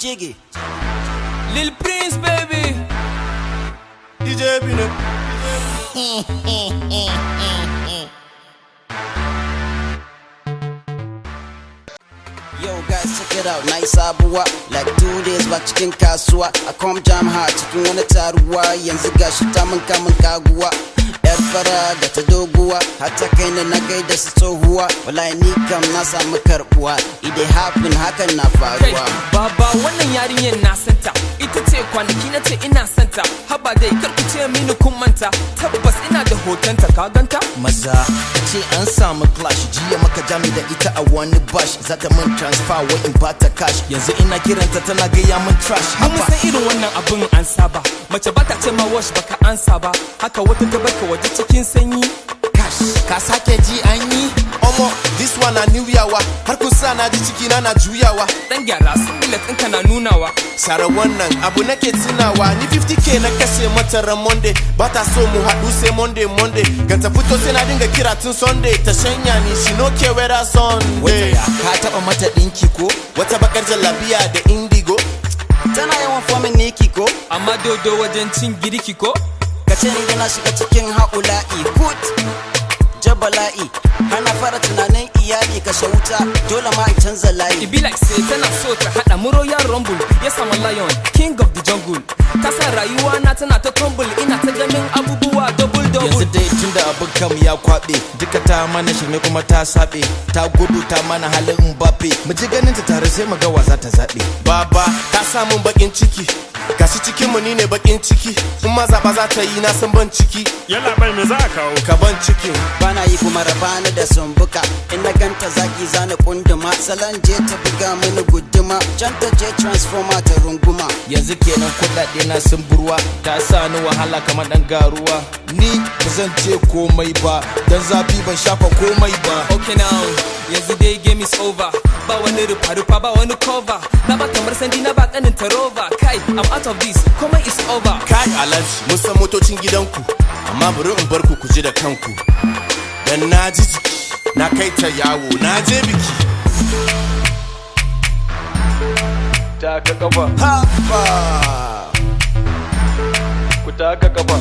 Jiggy. Lil Prince, baby. DJ Bino. Yo guys, check it out, nice abuwa. Like 2 days back cikin kasuwa. I come jam hard cikin wani taruwa. Yanzu gashi ta mun kaguwa. Yar fara da ta doguwa, hatta kai na gaida su tsohuwa. Wallahi ni kam na samu karbuwa. Idai happen hakan na faruwa. Baba wannan yarinyar na santa. Ita ce kwanaki na ce ina santa. Haba dai karku ce mini kun manta. Tabbas ina da hotonta ka ganta. Maza ce an samu clash, jiya maka jami da ita a wani bash. Zata mun transfer wa in bata cash. Yanzu ina kiranta tana gaya mun trash. Mun san irin wannan abin an saba. Mace bata ce ma wash baka ansa ba. Haka wata ta baka waje cikin sanyi. Cash ka sake ji an yi. Omo this one na new yawa. Har kun sa na ji ciki na juyawa. Dan gyara singlet ɗinka na nunawa. Sara wannan abu nake tunawa. Ni 50k na kashe mata ran Monday. Bata so mu haɗu sai Monday. Ganta fito sai na dinga kira tun Sunday. Ta shanya ni shi no ke wera Sunday. Ka taɓa mata ɗinki ko? Wata bakar jallabiya da indigo. Tana yawan fomin niki ko? Amma dodo wajen cin girki ko? Kace ni da na shiga cikin haƙula'i. Put jabala'i. Hana fara tunanin iyali kashe wuta. Dole ma in canza layi. It be like say tana so ta haɗa muro ya rumble. Yes I'm a lion, king of the jungle. Ta sa rayuwa na tana ta tumble. Ina ta ganin abubuwa double. Yanzu dai tunda abin kam ya kwaɓe. Duka ta mana shirme kuma ta saɓe. Ta gudu ta mana halin Mbappe. Mu ji ganin ta tare sai mu ga wa za ta zaɓe. Baba ta samun bakin ciki. Gashi cikin mu ni ne bakin ciki. In ma zaɓa za ta yi na san ban ciki. Yalla bai me za ka kawo? Ka ban cikin. Bana yi kuma rabani da sumbuka. In na ganta zaki zana kunduma. Salon je ta buga mini guduma. Can ta je transformer ta runguma. Yanzu kenan kuɗaɗe na sun burwa. Ta sa ni wahala kamar ɗan garuwa. Ni ba zan ce komai ba. Dan zafi ban shafa komai ba. Okay now, yanzu dai game is over. Ba wani rufa ba wani cover. Na ba kamar sandi na ba kanin tarova. Kai, I'm out of this, komai is over. Kai Alhaji, mun san motocin gidanku. Amma bari in bar ku ji da kanku. Dan na ji jiki, na kai ta yawo, na je biki. Taka kafa, Haba! ku taka kafa.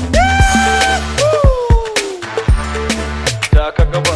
Taka kafa.